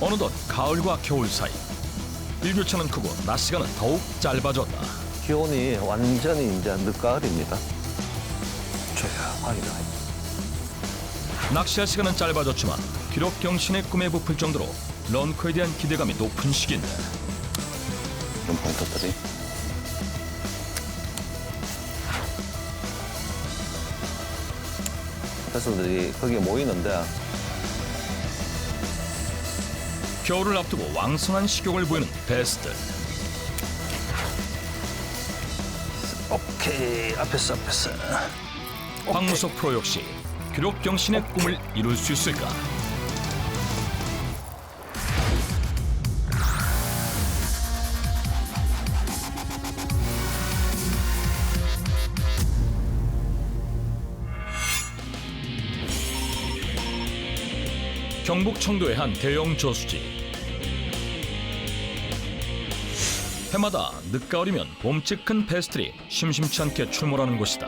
어느덧 가을과 겨울 사이 일교차는 크고 낮 시간은 더욱 짧아졌다. 기온이 완전히 이제 늦가을입니다. 조용하게 나와요. 낚시할 시간은 짧아졌지만 기록경신의 꿈에 부풀 정도로 런커에 대한 기대감이 높은 시기인데 이런 포인트들이 패스들이 거기에 모이는데 겨울을 앞두고 왕성한 식욕을 보이는 베스들. 오케이 앞에서 박무석 프로 역시 기록경신의 꿈을 이룰 수 있을까? 경북 청도의 한 대형 저수지. 해마다 늦가을이면 봄집 큰 베스들이 심심치 않게 출몰하는 곳이다.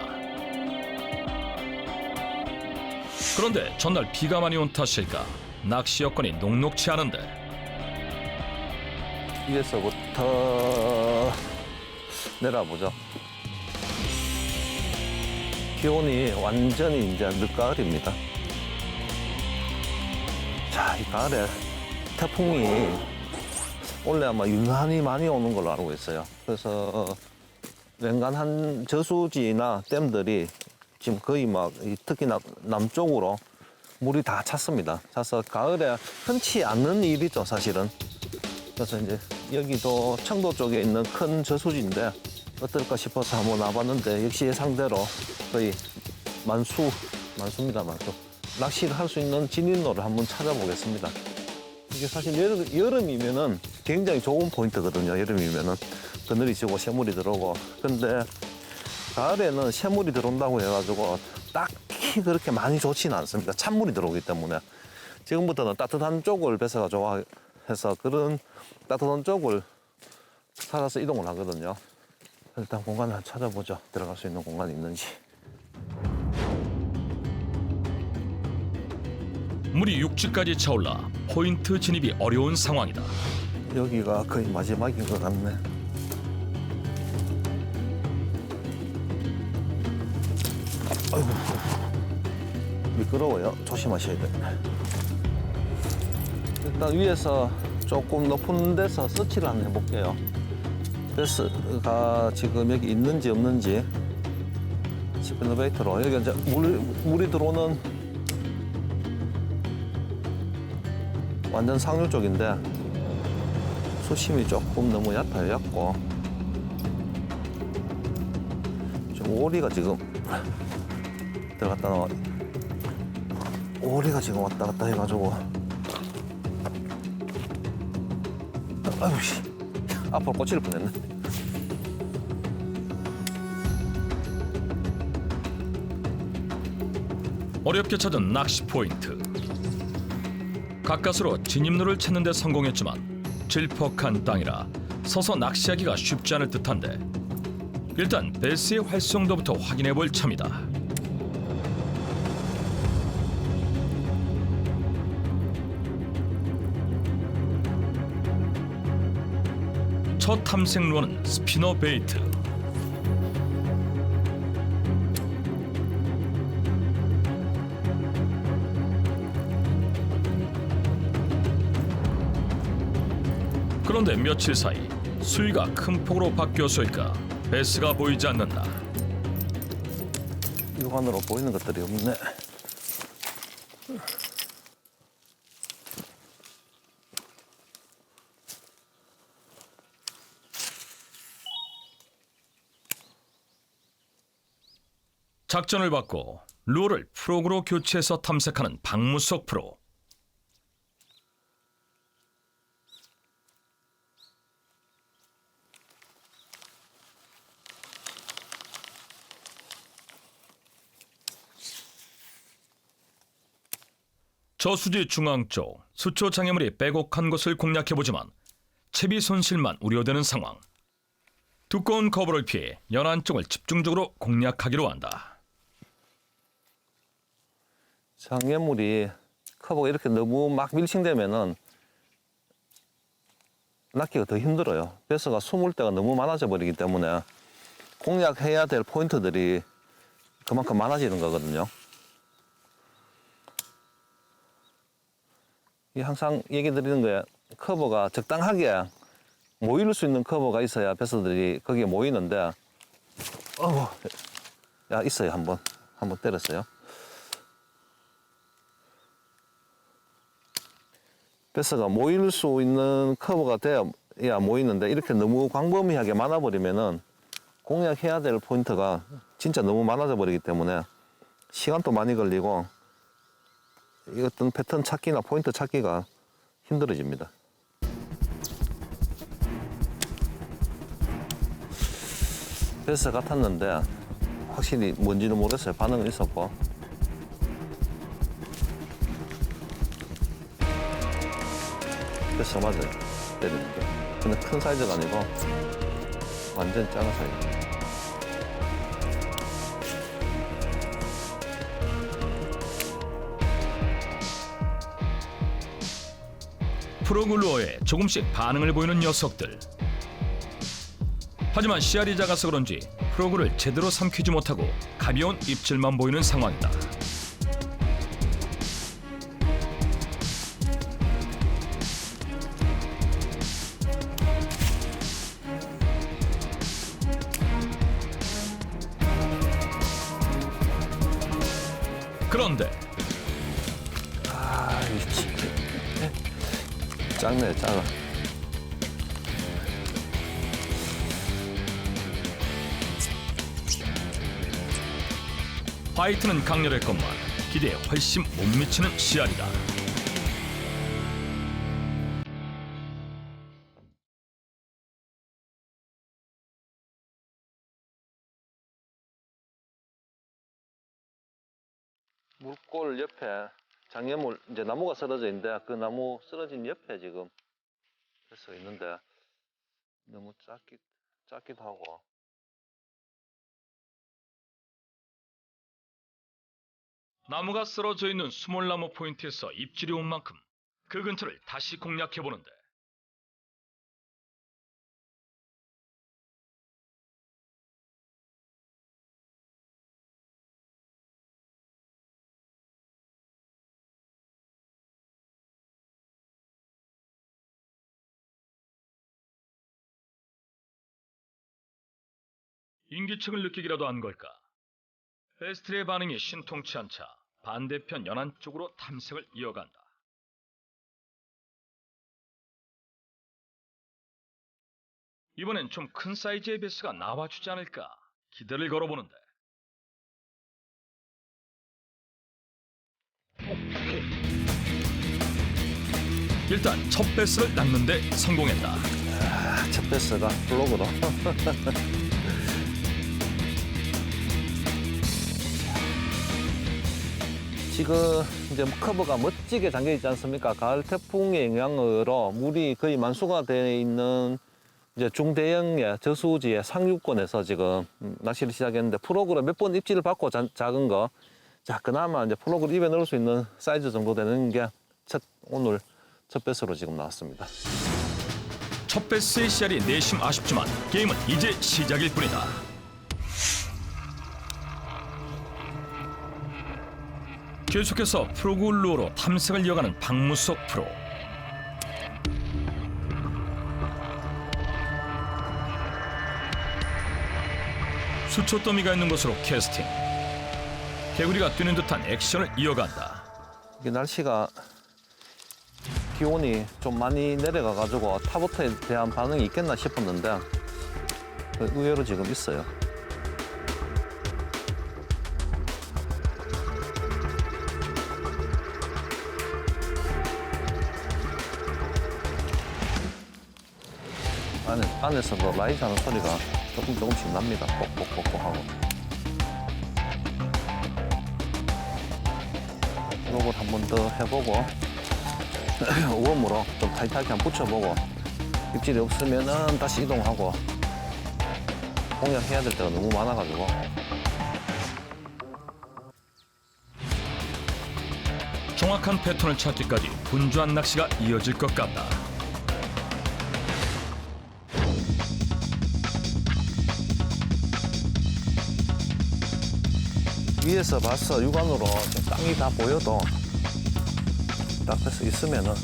그런데 전날 비가 많이 온 탓일까 낚시 여건이 녹록치 않은데 위에서부터 내려보죠. 기온이 완전히 이제 늦가을입니다. 자, 이 가을에 태풍이 원래 아마 유난히 많이 오는 걸로 알고 있어요. 그래서 웬간한 저수지나 댐들이 지금 거의 막 특히 남쪽으로 물이 다 찼습니다. 차서 가을에 흔치 않는 일이죠, 사실은. 그래서 이제 여기도 청도 쪽에 있는 큰 저수지인데 어떨까 싶어서 한번 와봤는데 역시 예상대로 거의 만수입니다, 만수. 낚시를 할 수 있는 진입로를 한번 찾아보겠습니다. 이게 사실 여름이면은 굉장히 좋은 포인트거든요. 여름이면은 그늘이 지고 새물이 들어오고. 근데 가을에는 새물이 들어온다고 해가지고 딱히 그렇게 많이 좋지는 않습니다. 찬물이 들어오기 때문에. 지금부터는 따뜻한 쪽을 배서가 좋아해서 그런 따뜻한 쪽을 찾아서 이동을 하거든요. 일단 공간을 찾아보죠. 들어갈 수 있는 공간이 있는지. 물이 육지까지 차올라 포인트 진입이 어려운 상황이다. 여기가 거의 마지막인 것 같네. 아이고, 미끄러워요. 조심하셔야 돼. 일단 위에서 조금 높은 데서 서치를 한번 해볼게요. 베스가 지금 여기 있는지 없는지 스피너베이터로 여기 이제 물이 들어오는 완전 상류 쪽인데 수심이 조금 너무 얕아갖고 지금 오리가 지금 들어갔다 나와 오리가 지금 왔다 갔다 해가지고 아유 씨 앞으로 꽂힐 뻔했네. 어렵게 찾은 낚시 포인트. 가까스로 진입로를 찾는 데 성공했지만 질퍽한 땅이라 서서 낚시하기가 쉽지 않을 듯한데 일단 베스의 활성도부터 확인해 볼 참이다. 첫 탐색 루어는 스피너 베이트. 그런데 며칠 사이 수위가 큰 폭으로 바뀌어서일까 베스가 보이지 않는다. 육안으로 보이는 것들이 없네. 작전을 바꿔 루어를 프로그로 교체해서 탐색하는 박무석 프로. 저수지 중앙 쪽 수초 장애물이 빼곡한 곳을 공략해보지만 채비 손실만 우려되는 상황. 두꺼운 커버를 피해 연안 쪽을 집중적으로 공략하기로 한다. 장애물이 커버가 이렇게 너무 막 밀칭되면은 낚기가 더 힘들어요. 베스가 숨을 때가 너무 많아져 버리기 때문에 공략해야 될 포인트들이 그만큼 많아지는 거거든요. 이 항상 얘기 드리는 거에 커버가 적당하게 모일 수 있는 커버가 있어야 베스들이 거기에 모이는데 야 있어요. 한번 때렸어요. 베스가 모일 수 있는 커버가 돼야 모이는데 이렇게 너무 광범위하게 많아버리면은 공략해야 될 포인트가 진짜 너무 많아져 버리기 때문에 시간도 많이 걸리고 이 어떤 패턴 찾기나 포인트 찾기가 힘들어집니다. 베스 같았는데 확실히 뭔지는 모르겠어요. 반응은 있었고. 베스 맞아요. 때리는 게. 근데 큰 사이즈가 아니고 완전 작은 사이즈. 프로글루어에 조금씩 반응을 보이는 녀석들. 하지만 씨알이 작아서 그런지 프로그를 제대로 삼키지 못하고 가벼운 입질만 보이는 상황이다. 그런데 작네, 작아. 화이트는 강렬했건만 기대에 훨씬 못 미치는 씨알이다. 물골 옆에 장애물, 이제 나무가 쓰러져 있는데 그 나무 쓰러진 옆에 지금 베스가 있는데 너무 작기도 하고. 나무가 쓰러져 있는 수몰나무 포인트에서 입질이 온 만큼 그 근처를 다시 공략해보는데 인기척을 느끼기라도 한 걸까? 베스트의 반응이 신통치 않자 반대편 연안 쪽으로 탐색을 이어간다. 이번엔 좀 큰 사이즈의 베스가 나와주지 않을까 기대를 걸어보는데 일단 첫 베스를 낚는데 성공했다. 첫 베스가 블록으로. 지금 이제 커버가 멋지게 잠겨 있지 않습니까? 가을 태풍의 영향으로 물이 거의 만수가 되어 있는 이제 중대형의 저수지의 상류권에서 지금 낚시를 시작했는데 프로그로 몇 번 입질을 받고 작은 거, 자 그나마 이제 프로그를 입에 넣을 수 있는 사이즈 정도 되는 게 오늘 첫 배스로 지금 나왔습니다. 첫 베스의 씨알이 내심 아쉽지만 게임은 이제 시작일 뿐이다. 계속해서 프로글루어로 탐색을 이어가는 박무석 프로. 수초 더미가 있는 곳으로 캐스팅. 개구리가 뛰는 듯한 액션을 이어간다. 이게 날씨가 기온이 좀 많이 내려가가지고 타버터에 대한 반응이 있겠나 싶었는데 의외로 지금 있어요. 안에서도 라이즈 하는 소리가 조금씩 납니다. 뽁뽁뽁뽁 하고. 이걸 한 번 더 해보고 웜으로 좀 타이트하게 한번 붙여보고 입질이 없으면은 다시 이동하고 공략해야 될 때가 너무 많아가지고. 정확한 패턴을 찾기까지 분주한 낚시가 이어질 것 같다. 위에서 봤어 육안으로 좀 땅이 다 보여도 딱 돼서 있으면은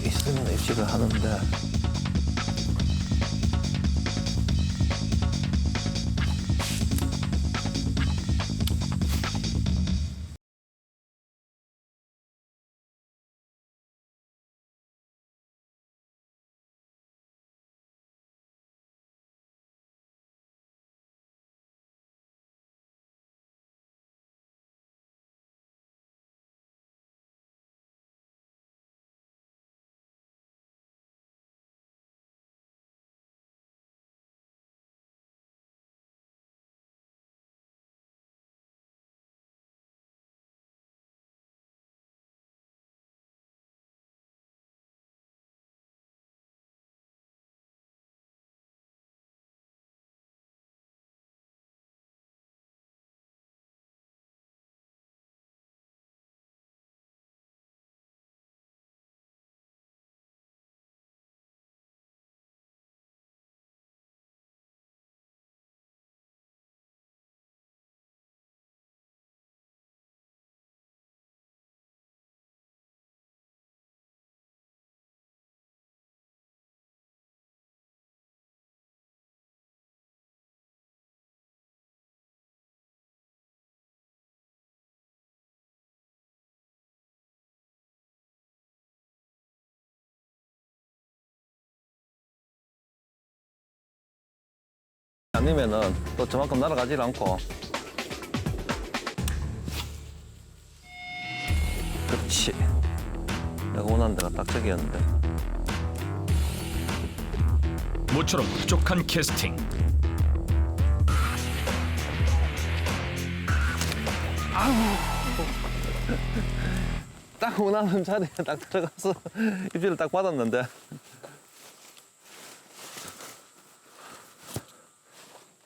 있으면 입질을 하는데 아니면은 또 저만큼 날아가질 않고 그렇지 내가 원하는 데가 딱 저기였는데 모처럼 부족한 캐스팅. 딱 원하는 자리에 딱 들어가서 입질을 딱 받았는데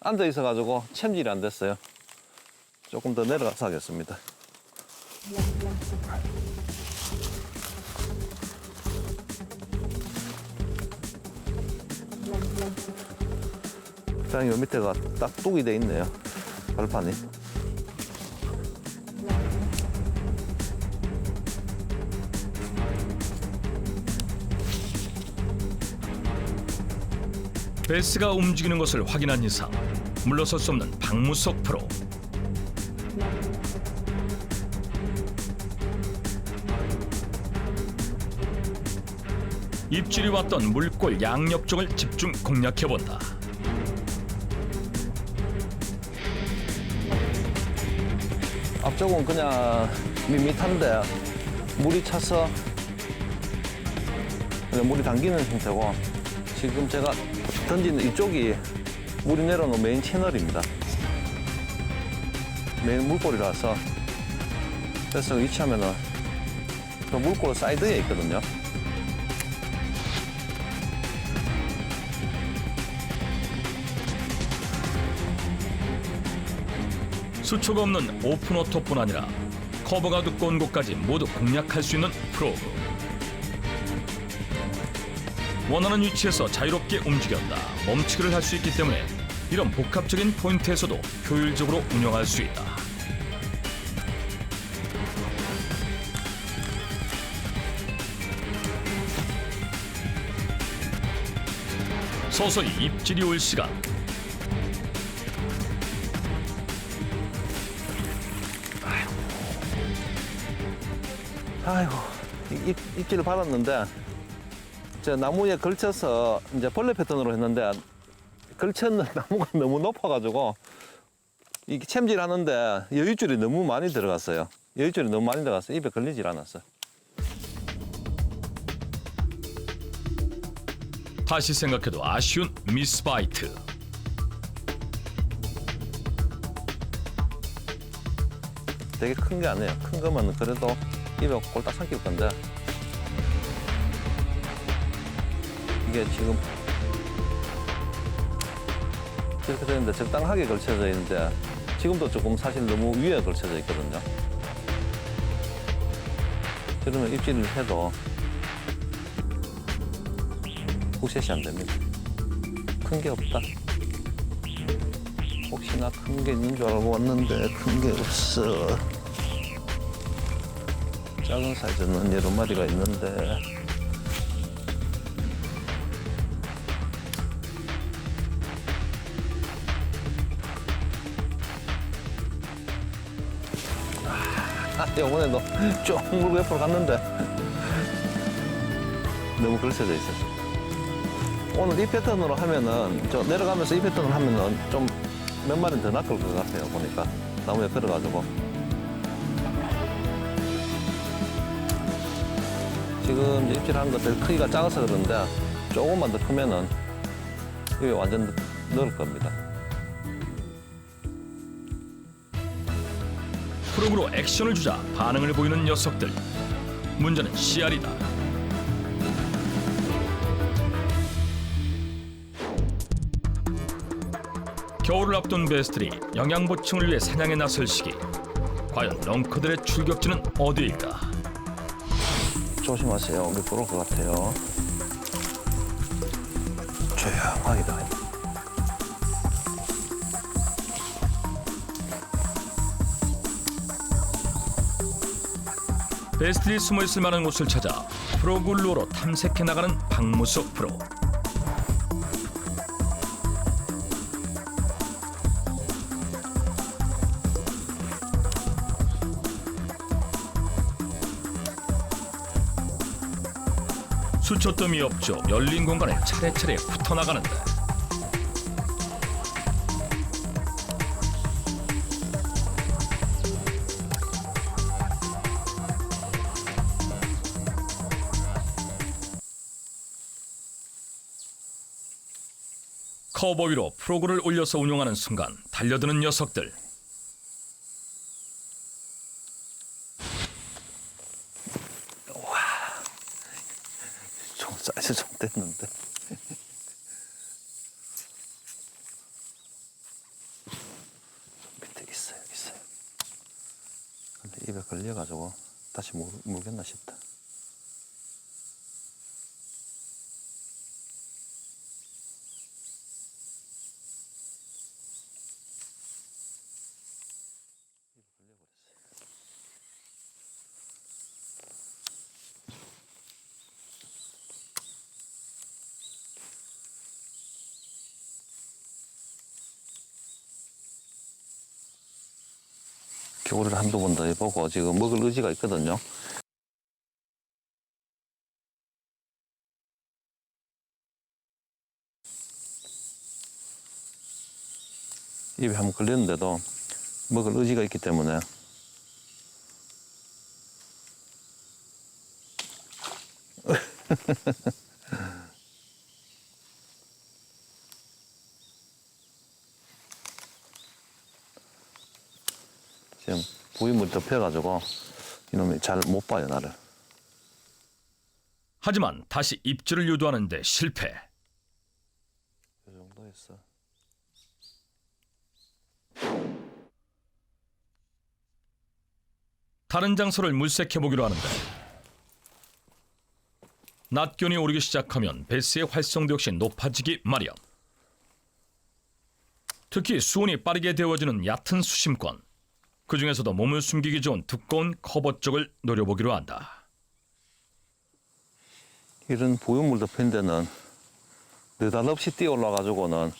앉아 있어가지고 챔질이 안 됐어요. 조금 더 내려가서 하겠습니다. 자, 요 밑에가 딱 뚝이 돼 있네요. 발판이. 베스가 움직이는 것을 확인한 이상 물러설 수 없는 박무석 프로. 입질이 왔던 물골 양옆 쪽을 집중 공략해본다. 앞쪽은 그냥 밋밋한데 물이 차서 그냥 물이 당기는 형태고 지금 제가 던지는 이쪽이 물이 내려오는 메인 채널입니다. 메인 물골이라서 그래서 위치하면은 그 물골 사이드에 있거든요. 수초가 없는 오픈워터뿐 아니라 커버가 두꺼운 곳까지 모두 공략할 수 있는 프로그. 원하는 위치에서 자유롭게 움직였다 멈추기를 할 수 있기 때문에 이런 복합적인 포인트에서도 효율적으로 운영할 수 있다. 서서히 입질이 올 시간. 아이고, 입질을 받았는데, 저 나무에 걸쳐서 이제 벌레 패턴으로 했는데, 걸쳤는 나무가 너무 높아가지고, 이게 챔질 하는데 여유줄이 너무 많이 들어갔어요. 여유줄이 너무 많이 들어가서 입에 걸리질 않았어요. 다시 생각해도 아쉬운 미스바이트. 되게 큰 게 아니에요. 큰 거면 그래도 입에 꼴딱 삼킬 건데, 이게 지금 이렇게 되는데 적당하게 걸쳐져 있는데 지금도 조금 사실 너무 위에 걸쳐져 있거든요. 그러면 입질을 해도 후셋이 안 됩니다. 큰 게 없다. 혹시나 큰 게 있는 줄 알고 왔는데 큰 게 없어. 작은 사이즈는 여러 마리가 있는데 이번에도 쭉 물고 옆으로 갔는데 너무 걸쳐져 있어요. 오늘 이 패턴으로 하면은 저 내려가면서 이 패턴을 하면은 좀 몇 마리는 더 낚을 것 같아요. 보니까 나무에 걸어가지고 지금 이제 입질하는 것들 크기가 작아서 그런데 조금만 더 크면은 이게 완전 넣을 겁니다. 프로그로 액션을 주자 반응을 보이는 녀석들. 문제는 씨알이다. 겨울을 앞둔 베스들이 영양 보충을 위해 사냥에 나설 시기. 과연 렁커들의 출격지는 어디일까? 조심하세요. 우리 들어올 것 같아요. 조용하게 다. 베스들이 숨어있을 만한 곳을 찾아 프로글루어로 탐색해 나가는 박무석 프로. 수초뜸이 없죠. 열린 공간에 차례차례 붙어나가는데 커버 위로 프로그를 올려서 운용하는 순간 달려드는 녀석들. 좀 사이즈 좀 됐는데. 밑에 있어요. 근데 입에 걸려가지고 다시 물겠나 싶다. 겨울을 한두 번 더 해보고 지금 먹을 의지가 있거든요. 입에 한번 걸렸는데도 먹을 의지가 있기 때문에 지금 부임을 덮여가지고 이놈이 잘 못 봐요, 나를. 하지만 다시 입질을 유도하는 데 실패. 이 정도 했어. 다른 장소를 물색해보기로 하는데 낮 기온이 오르기 시작하면 베스의 활성도 역시 높아지기 마련. 특히 수온이 빠르게 데워지는 얕은 수심권. 그 중에서도 몸을 숨기기 좋은 두꺼운 커버 쪽을 노려보기로 한다. 이런 부유물 덮인 데는 느닷없이 뛰어 올라가지고는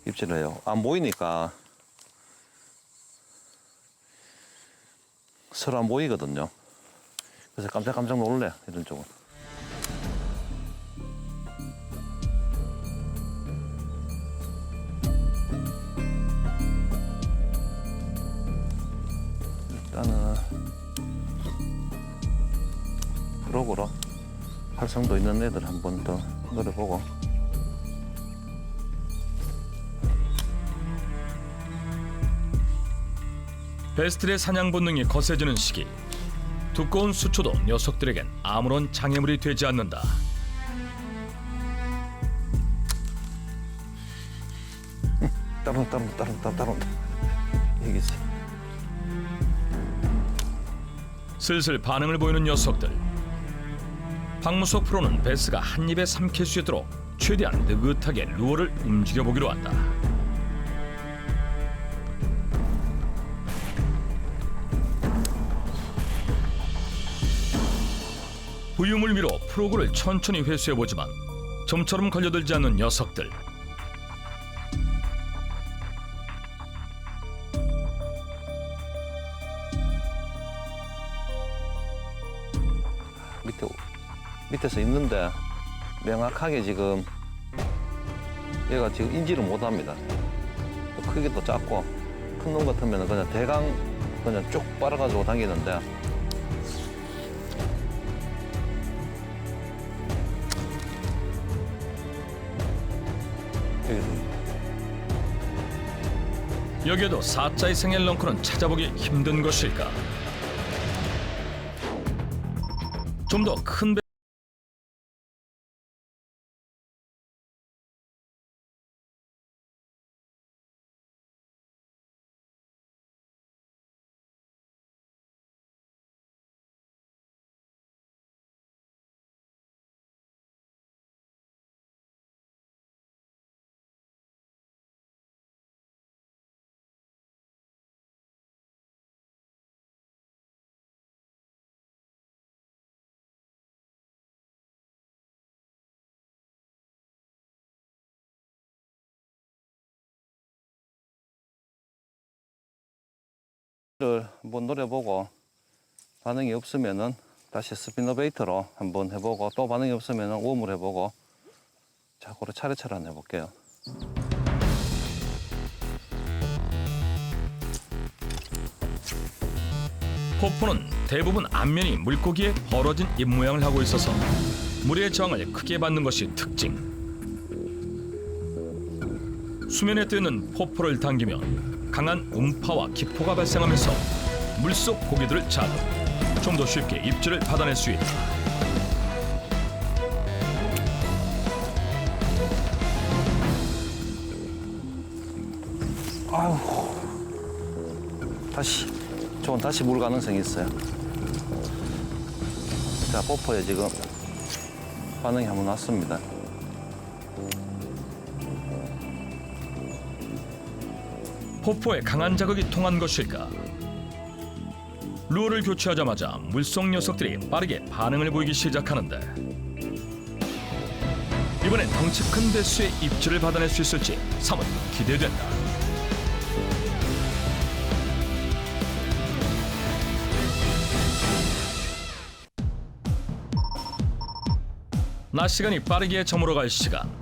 입질을 해요. 안 보이니까 서로 안 보이거든요. 그래서 깜짝 놀래, 이런 쪽은. 일단은 프로그로 활성도 있는 애들 한 번 더 노려보고. 베스트의 사냥 본능이 거세지는 시기. 두꺼운 수초도 녀석들에겐 아무런 장애물이 되지 않는다. 따라온다. 여기 있어. 슬슬 반응을 보이는 녀석들. 박무석 프로는 베스가 한 입에 삼킬 수 있도록 최대한 느긋하게 루어를 움직여보기로 한다. 부유물 위로 프로그를 천천히 회수해보지만 좀처럼 걸려들지 않는 녀석들. 밑에서 있는데 명확하게 지금 얘가 지금 인지를 못합니다. 또 크기도 작고 큰 놈 같으면 그냥 대강 그냥 쭉 빨아가지고 당기는데 여기에도 사자의 생엘 렁커는 찾아보기 힘든 것일까? 좀 더 큰 배... 를 한번 노려보고 반응이 없으면은 다시 스피너베이터로 한번 해보고 또 반응이 없으면은 웜을 해보고 자고로 차례차례 한번 해볼게요. 포포는 대부분 앞면이 물고기의 벌어진 입 모양을 하고 있어서 물의 저항을 크게 받는 것이 특징. 수면에 뜨는 포포를 당기면 강한 음파와 기포가 발생하면서 물속 고기들을 자극, 좀 더 쉽게 입질을 받아낼 수 있다. 다시 물 가능성이 있어요. 자, 포포에 지금 반응이 한번 왔습니다. 포포에 강한 자극이 통한 것일까? 루어를 교체하자마자 물속 녀석들이 빠르게 반응을 보이기 시작하는데 이번엔 덩치 큰 배수의 입질을 받아낼 수 있을지 사뭇 기대된다. 낮 시간이 빠르게 저물어갈 시간.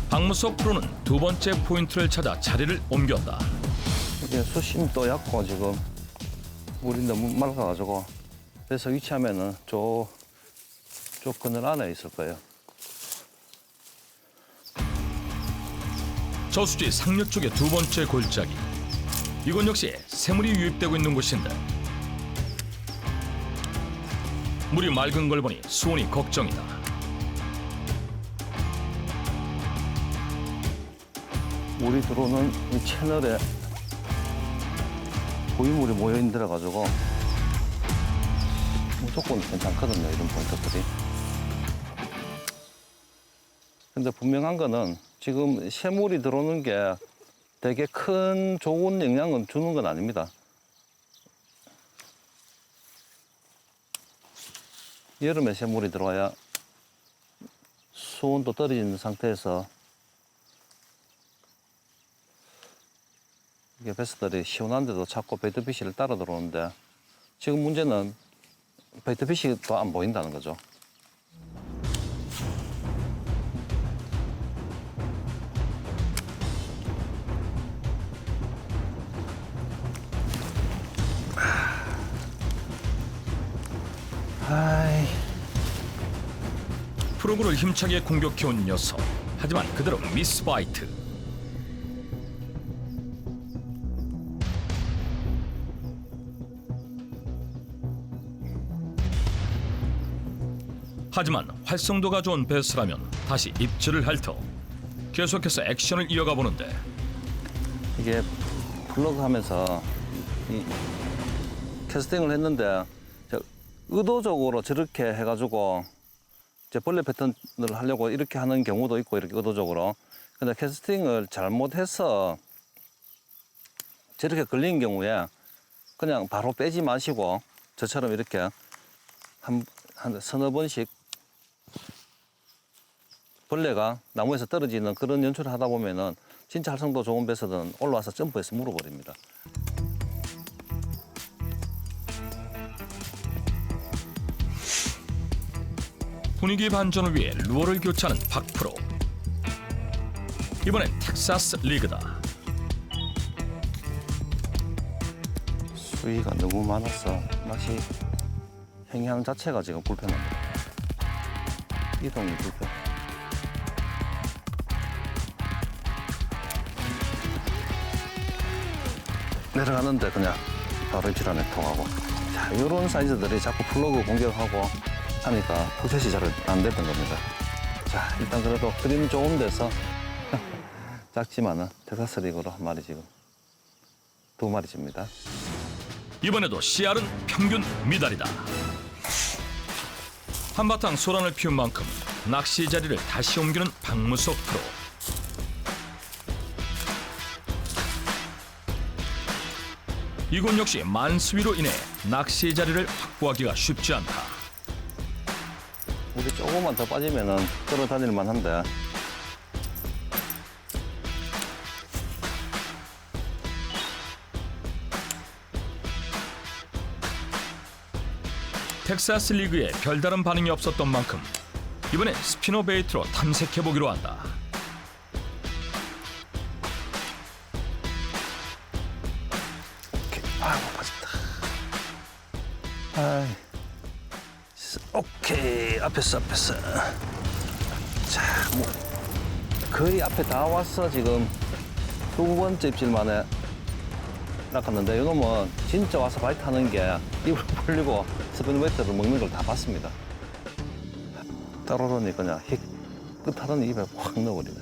박무석 프로는 두 번째 포인트를 찾아 자리를 옮겼다. 이게 수심도 얕고 지금 물이 너무 맑아가지고 그래서 위치하면은 저 그늘 안에 있을 거예요. 저수지 상류 쪽의 두 번째 골짜기. 이곳 역시 새물이 유입되고 있는 곳인데 물이 맑은 걸 보니 수온이 걱정이다. 물이 들어오는 이 채널에 고유물이 모여 있는 가지고 무조건 괜찮거든요, 이런 포인트들이. 근데 분명한 거는 지금 새물이 들어오는 게 되게 큰 좋은 영향을 주는 건 아닙니다. 여름에 새물이 들어와야 수온도 떨어지는 상태에서 이게 베스들이 시원한데도 자꾸 베이트피쉬를 따라 들어오는데 지금 문제는 베이트피쉬도 안 보인다는 거죠. 아이. 프로그를 힘차게 공격해온 녀석. 하지만 그대로 미스바이트. 하지만 활성도가 좋은 베스라면 다시 입질을 할 터. 계속해서 액션을 이어가 보는데 이게 플러그 하면서 이 캐스팅을 했는데 의도적으로 저렇게 해가지고 이제 벌레 패턴을 하려고 이렇게 하는 경우도 있고 이렇게 의도적으로. 근데 캐스팅을 잘못해서 저렇게 걸린 경우에 그냥 바로 빼지 마시고 저처럼 이렇게 한 서너 번씩 벌레가 나무에서 떨어지는 그런 연출을 하다 보면은 진짜 활성도 좋은 배서는 올라와서 점프해서 물어버립니다. 분위기 반전을 위해 루어를 교체하는 박프로. 이번엔 텍사스 리그다. 수위가 너무 많아서 낚시 행향 자체가 지금 불편합니다. 이동이 불편. 내려가는데 그냥 바로 입질하네 통하고. 자, 이런 사이즈들이 자꾸 플러그 공격하고 하니까 포켓이 잘 안 됐던 겁니다. 자, 일단 그래도 그림 좋은 데서 작지만은 텍사스 리그로 한 마리 지금 2마리입니다. 이번에도 씨알은 평균 미달이다. 한바탕 소란을 피운 만큼 낚시 자리를 다시 옮기는 박무석 프로. 이곳 역시 만수위로 인해 낚시 자리를 확보하기가 쉽지 않다. 물이 조금만 더 빠지면은 끌어다닐 만한데. 텍사스 리그에 별다른 반응이 없었던 만큼 이번엔 스피너 베이트로 탐색해보기로 한다. 오케이. 아이고, 빠졌다. 아이. 오케이. 앞에서. 자, 뭐 거의 앞에 다 왔어. 지금 2번째 입질 만에 낚았는데 이놈은 진짜 와서 바이트 하는 게 입을 벌리고 스피너베이트를 먹는 걸 다 봤습니다. 따로러니 그냥 끝하더니 입에 확 넣어버리네.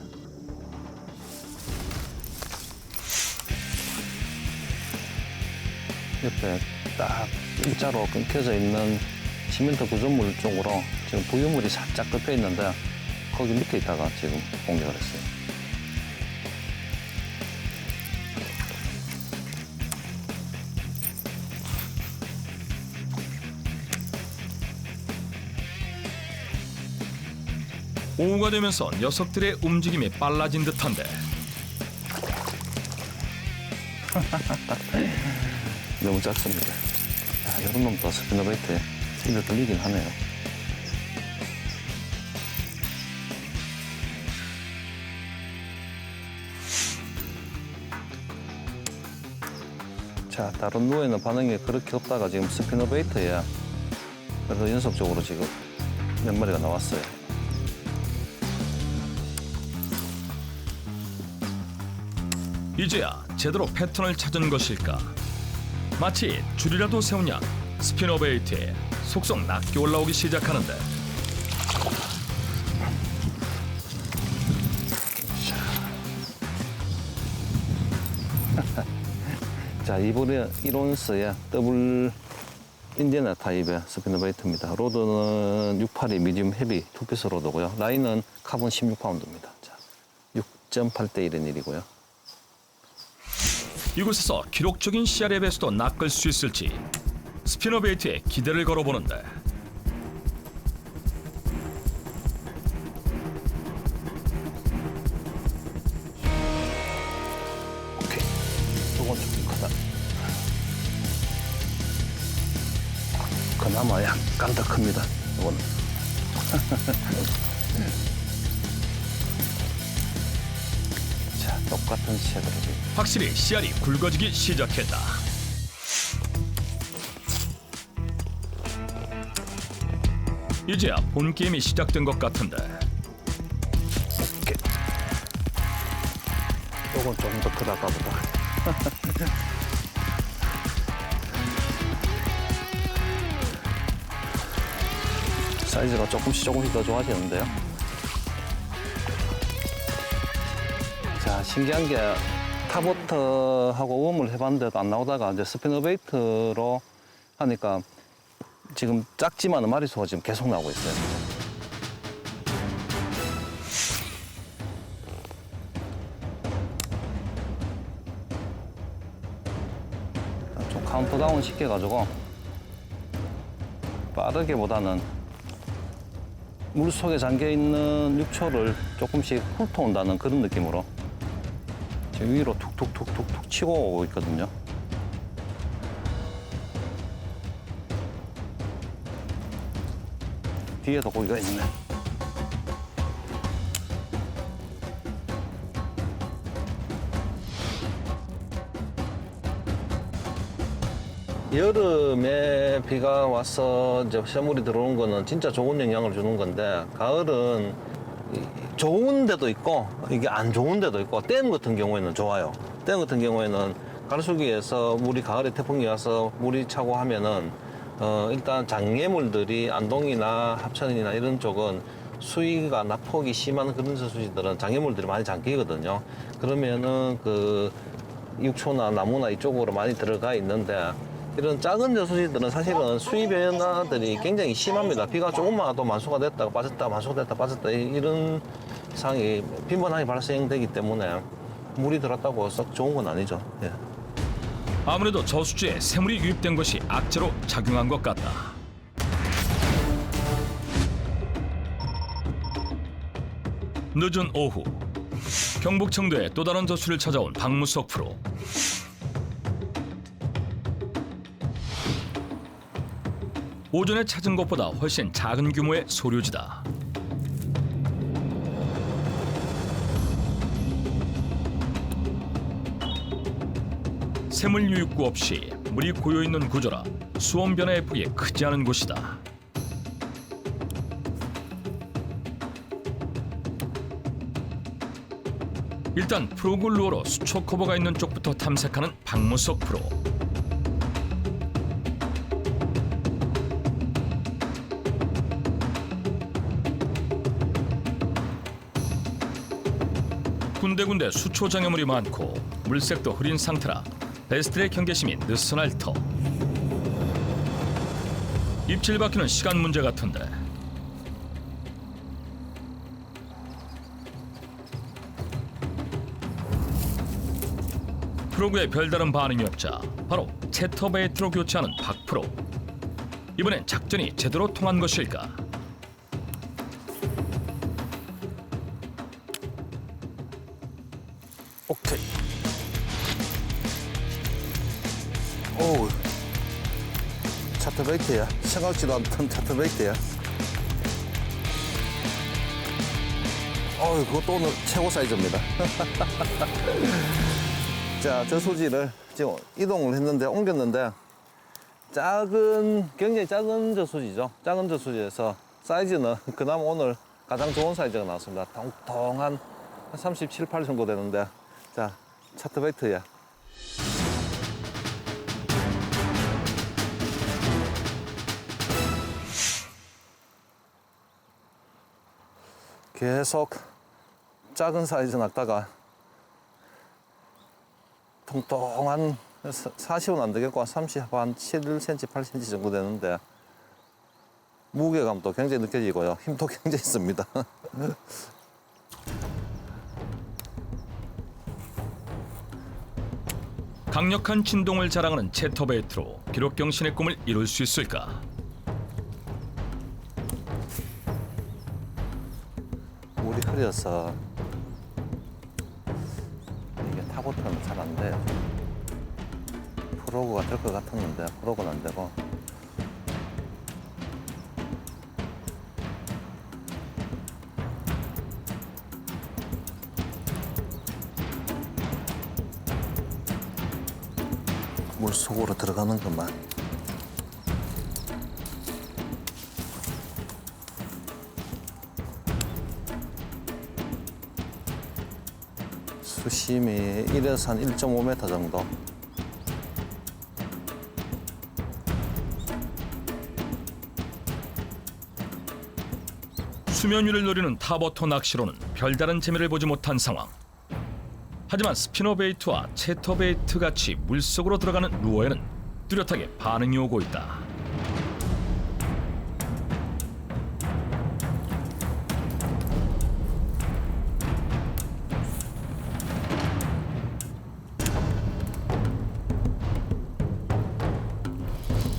옆에 딱 일자로 끊겨져 있는 시멘트 구조물 쪽으로 지금 부유물이 살짝 꺾여 있는데 거기 밑에 있다가 지금 공격을 했어요. 오후가 되면서 녀석들의 움직임이 빨라진 듯한데 너무 작습니다. 야, 이런 놈도 스피너베이트에 입에 걸리긴 하네요. 자, 다른 누에는 반응이 그렇게 없다가 지금 스피너베이트에 그래서 연속적으로 지금 몇 마리가 나왔어요. 이제야 제대로 패턴을 찾은 것일까. 마치 줄이라도 세운 양 스피너 베이트에 속속 낚여 올라오기 시작하는데 자, 이번에 1온스의 더블 인디애나 타입의 스피너베이트입니다. 로드는 682 미디움 헤비 투피스 로드고요. 라인은 카본 16파운드입니다. 자, 6.8대 1인 1이고요. 이곳에서 기록적인 씨알의 배수도 낚을 수 있을지 스피너 베이트에 기대를 걸어보는데 오케이. 이건 좀 크다. 그나마 약간 더 큽니다. 이거는. 자, 똑같은 쉐드로. 확실히 씨알이 굵어지기 시작했다. 이제야 본 게임이 시작된 것 같은데 오케이. 이건 좀 더 크다 아까보다. 사이즈가 조금씩 더 좋아지는데요. 자, 신기한 게 타보트하고 웜을 해봤는데도 안 나오다가 이제 스피너베이트로 하니까 지금 작지만 마리수가 지금 계속 나오고 있어요. 좀 카운트다운 시켜가지고 빠르게보다는 물 속에 잠겨 있는 육초를 조금씩 훑어온다는 그런 느낌으로 지금 위로 툭툭툭툭툭 치고 오고 있거든요. 뒤에도 고기가 있네. 여름에 비가 와서 이제 샘물이 들어오는 거는 진짜 좋은 영향을 주는 건데, 가을은 좋은 데도 있고 이게 안 좋은 데도 있고, 댐 같은 경우에는 좋아요. 댐 같은 경우에는 가로수기에서 물이 가을에 태풍이 와서 물이 차고 하면은 일단 장애물들이 안동이나 합천이나 이런 쪽은 수위가 낙폭이 심한 그런 저수지들은 장애물들이 많이 잠기거든요. 그러면은 그 육초나 나무나 이쪽으로 많이 들어가 있는데, 이런 작은 저수지들은 사실은 수위 변화들이 굉장히 심합니다. 비가 조금만 와도 만수가 됐다가 빠졌다, 만수가 됐다 빠졌다, 이런 상황이 빈번하게 발생되기 때문에 물이 들었다고 썩 좋은 건 아니죠. 예. 아무래도 저수지에 새물이 유입된 것이 악재로 작용한 것 같다. 늦은 오후, 경북 청도에 또 다른 저수지를 찾아온 박무석 프로. 오전에 찾은 것보다 훨씬 작은 규모의 소류지다. 새물 유입구 없이 물이 고여있는 구조라 수온 변화의 폭이 크지 않은 곳이다. 일단 프로글 루어로 수초 커버가 있는 쪽부터 탐색하는 박무석 프로. 군데군데 수초 장애물이 많고 물색도 흐린 상태라 베스트의 경계심이 느슨할 터. 입질 받기는 시간 문제 같은데. 프로그에 별다른 반응이 없자 바로 채터베이트로 교체하는 박 프로. 이번엔 작전이 제대로 통한 것일까? 오케이. 오, 차트베이트야. 생각지도 않던 차트베이트야. 그것도 오늘 최고 사이즈입니다. 자, 저수지를 지금 이동을 했는데, 옮겼는데, 굉장히 작은 저수지죠. 작은 저수지에서 사이즈는 그나마 오늘 가장 좋은 사이즈가 나왔습니다. 통통한 37, 8 정도 되는데, 자, 차트베이트야. 계속 작은 사이즈 낚다가 통통한 40은 안 되겠고 30, 한 7cm, 8cm 정도 되는데 무게감도 굉장히 느껴지고요. 힘도 굉장히 셉니다. 강력한 진동을 자랑하는 채터베이트로 기록 경신의 꿈을 이룰 수 있을까? 물이 흐려서 이게 타보트는 잘 안 돼요. 프로그가 될 것 같았는데 프로그는 안 되고. 물 속으로 들어가는 것만. 수심이 1에서 한 1.5m 정도. 수면 위를 노리는 타버터 낚시로는 별다른 재미를 보지 못한 상황. 하지만 스피너베이트와 채터베이트 같이 물속으로 들어가는 루어에는 뚜렷하게 반응이 오고 있다.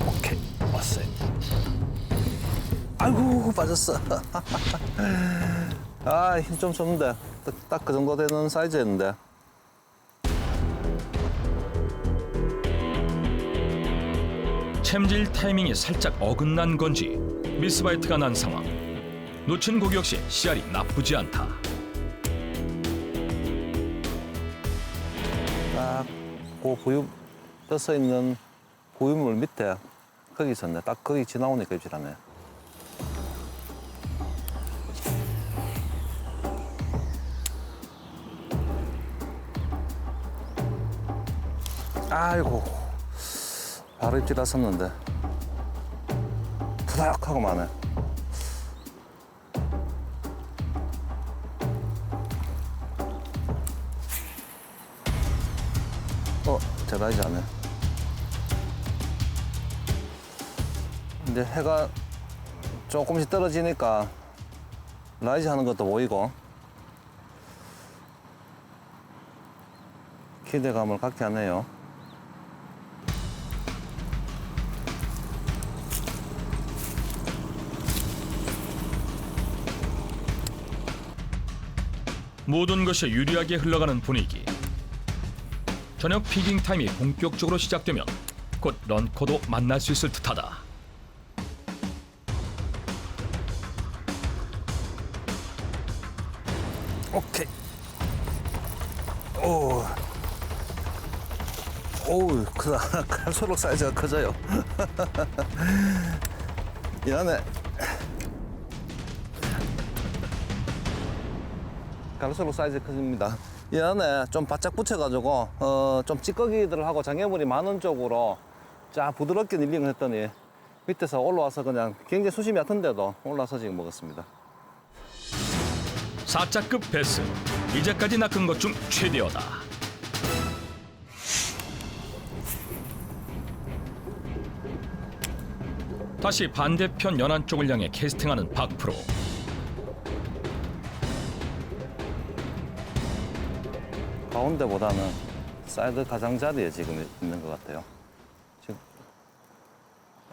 오케이, 왔어요. 아이고 빠졌어. 아, 힘 좀 줬는데 딱 그 정도 되는 사이즈였는데. 챔질 타이밍이 살짝 어긋난 건지 미스바이트가 난 상황. 놓친 고기 역시 씨알이 나쁘지 않다. 딱그 부유 떠서 있는 부유물 밑에 거기 있었네. 딱 거기 지나오니까 입질하네. 아이고, 바로 입질 왔었는데 푸닥하고 마네. 제라이지 않네. 근데 해가 조금씩 떨어지니까 라이즈 하는 것도 보이고 기대감을 갖게 하네요. 모든 것이 유리하게 흘러가는 분위기. 저녁 피깅 타임이 본격적으로 시작되면 곧 런커도 만날 수 있을 듯하다. 오케이. 오우, 크다. 갈수록 사이즈가 커져요. 미안해. 갈수록 사이즈 커집니다. 이 안에 좀 바짝 붙여가지고 좀 찌꺼기들을 하고 장애물이 많은 쪽으로 쫙 부드럽게 닐링을 했더니 밑에서 올라와서 그냥 굉장히 수심이 얕은데도 올라와서 지금 먹었습니다. 4자급 베스. 이제까지 낚은 것 중 최대어다. 다시 반대편 연안 쪽을 향해 캐스팅하는 박프로. 가운데보다는 사이드 가장자리에 지금 있는 것 같아요. 지금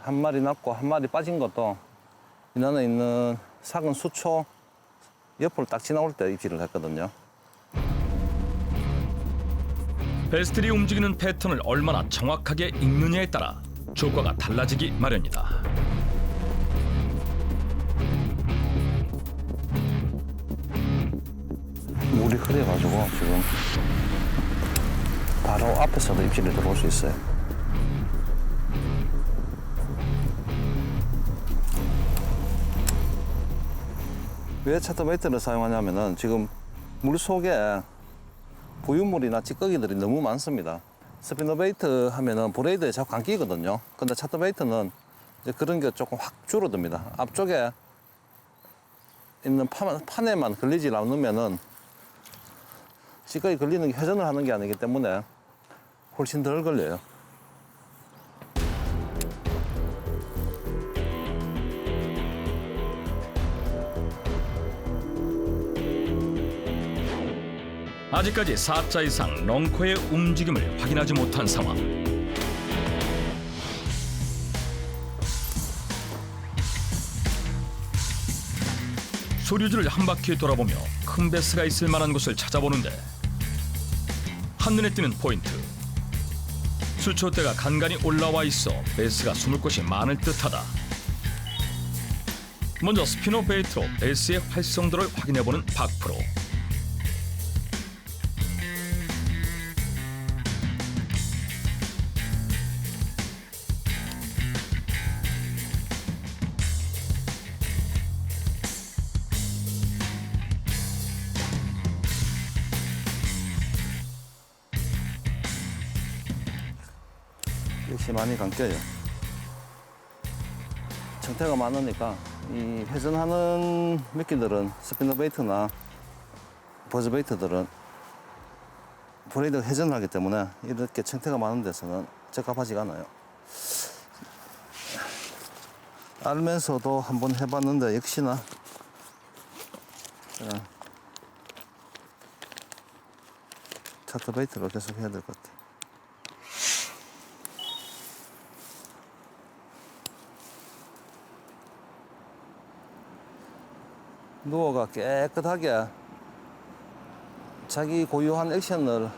한 마리 났고 한 마리 빠진 것도 인안에 있는 작은 수초 옆을 딱 지나올 때 입질을 했거든요. 베스들이 움직이는 패턴을 얼마나 정확하게 읽느냐에 따라 조과가 달라지기 마련이다. 물이 흐려가지고 지금 바로 앞에서도 입질이 들어올 수 있어요. 왜 차터베이트를 사용하냐면은 지금 물 속에 부유물이나 찌꺼기들이 너무 많습니다. 스피너베이트 하면은 브레이드에 자꾸 감기거든요. 근데 차터베이트는 이제 그런 게 조금 확 줄어듭니다. 앞쪽에 있는 판에만 걸리지 않으면은 찌꺼기 걸리는 게 회전을 하는 게 아니기 때문에 훨씬 덜 걸려요. 아직까지 4자 이상 런커의 움직임을 확인하지 못한 상황. 소류주를 한 바퀴 돌아보며 큰 베스가 있을 만한 곳을 찾아보는데 한눈에 띄는 포인트. 수초대가 간간히 올라와 있어 베스가 숨을 곳이 많을 듯하다. 먼저 스피너 베이트로 베스의 활성도를 확인해보는 박프로. 역시 많이 감겨요. 정태가 많으니까 이 회전하는 미끼들은 스피너베이트나 버즈베이트들은 브레이드가 회전을 하기 때문에 이렇게 정태가 많은 데서는 적합하지가 않아요. 알면서도 한번 해봤는데 역시나 차터베이트로 계속 해야 될 것 같아요. 누어가 깨끗하게 자기 고유한 액션을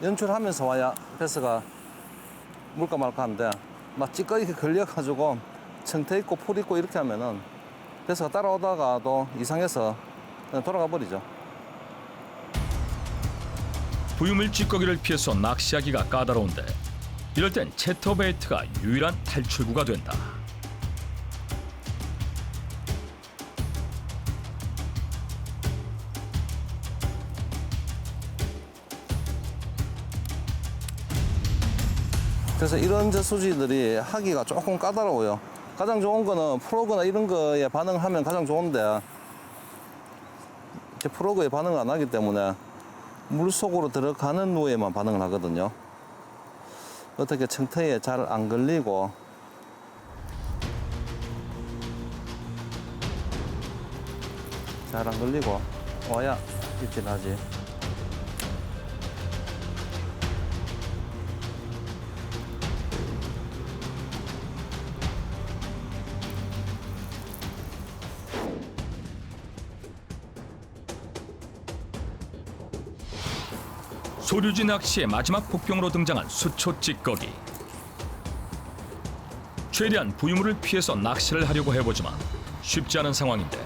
연출하면서 와야 베스가 물까 말까 한데 막 찌꺼기 걸려가지고 청태 있고 풀 있고 이렇게 하면은 베스가 따라오다가도 이상해서 그냥 돌아가 버리죠. 부유물 찌꺼기를 피해서 낚시하기가 까다로운데 이럴 땐 채터베이트가 유일한 탈출구가 된다. 그래서 이런 저수지들이 하기가 조금 까다로워요. 가장 좋은 거는 프로그나 이런 거에 반응하면 가장 좋은데 이제 프로그에 반응을 안 하기 때문에 물속으로 들어가는 누에만 반응을 하거든요. 어떻게 청태에 잘 안 걸리고 잘 안 걸리고 와야 입질하지. 소류지 낚시의 마지막 복병으로 등장한 수초 찌꺼기. 최대한 부유물을 피해서 낚시를 하려고 해보지만 쉽지 않은 상황인데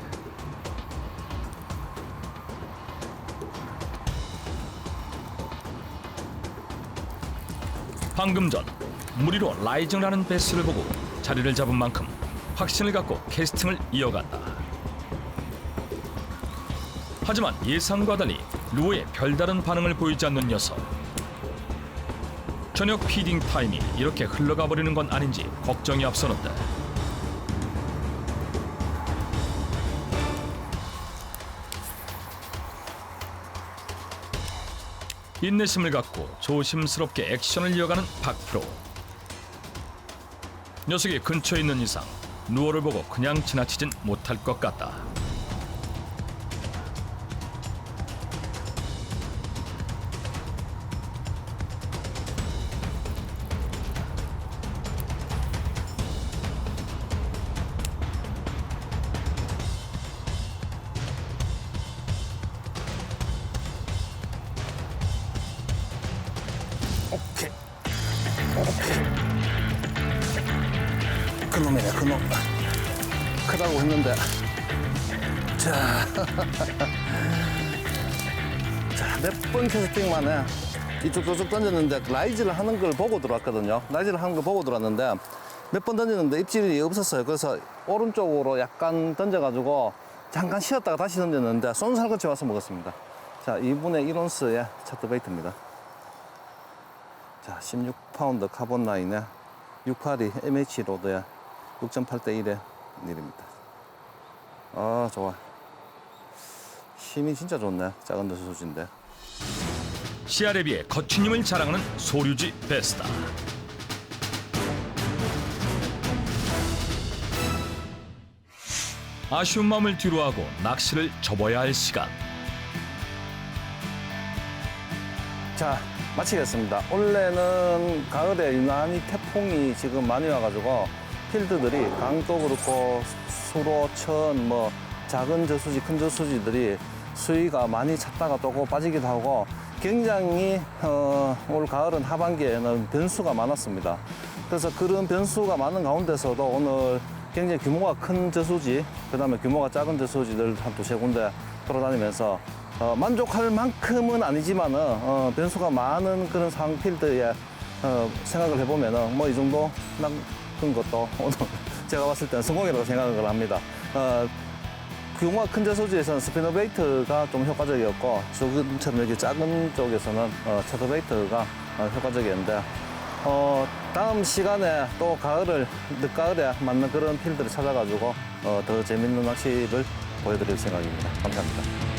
방금 전 물 위로 라이징을 하는 베스를 보고 자리를 잡은 만큼 확신을 갖고 캐스팅을 이어간다. 하지만 예상과 달리 루어에 별다른 반응을 보이지 않는 녀석. 저녁 피딩 타임이 이렇게 흘러가 버리는 건 아닌지 걱정이 앞서는데 인내심을 갖고 조심스럽게 액션을 이어가는 박프로. 녀석이 근처에 있는 이상 루어를 보고 그냥 지나치진 못할 것 같다. 오케이. 그놈이네, 그놈. 크다고 했는데. 자. 자, 몇 번 캐스팅 만에 이쪽 저쪽 던졌는데 라이즈를 하는 걸 보고 들어왔거든요. 라이즈를 하는 걸 보고 들어왔는데 몇 번 던졌는데 입질이 없었어요. 그래서 오른쪽으로 약간 던져가지고 잠깐 쉬었다가 다시 던졌는데 쏜살같이 와서 먹었습니다. 자, 2분의 1온스의 차트베이트입니다. 자, 16파운드 카본 라인에 682 MH 로드에 6.8대 1의 닐입니다. 아, 좋아. 힘이 진짜 좋네. 작은 저수지인데. 씨알에 비해 거친 힘을 자랑하는 소류지 베스다. 아쉬운 마음을 뒤로하고 낚시를 접어야 할 시간. 자, 마치겠습니다. 원래는 가을에 유난히 태풍이 지금 많이 와가지고 필드들이 강도 그렇고 수로, 천, 뭐 작은 저수지, 큰 저수지들이 수위가 많이 찼다가 또 빠지기도 하고 굉장히 올 가을은 하반기에는 변수가 많았습니다. 그래서 그런 변수가 많은 가운데서도 오늘 굉장히 규모가 큰 저수지, 그 다음에 규모가 작은 저수지들 한 두세 군데 돌아다니면서 만족할 만큼은 아니지만은 변수가 많은 그런 상황 필드에 생각을 해보면은 뭐 이 정도 낚은 것도 오늘 제가 봤을 때는 성공이라고 생각을 합니다. 규모가 큰 저수지에서는 스피너베이트가 좀 효과적이었고 지금처럼 이렇게 작은 쪽에서는 채터베이트가 효과적이었는데 다음 시간에 또 늦가을에 맞는 그런 필드를 찾아가지고 더 재밌는 낚시를 보여드릴 생각입니다. 감사합니다.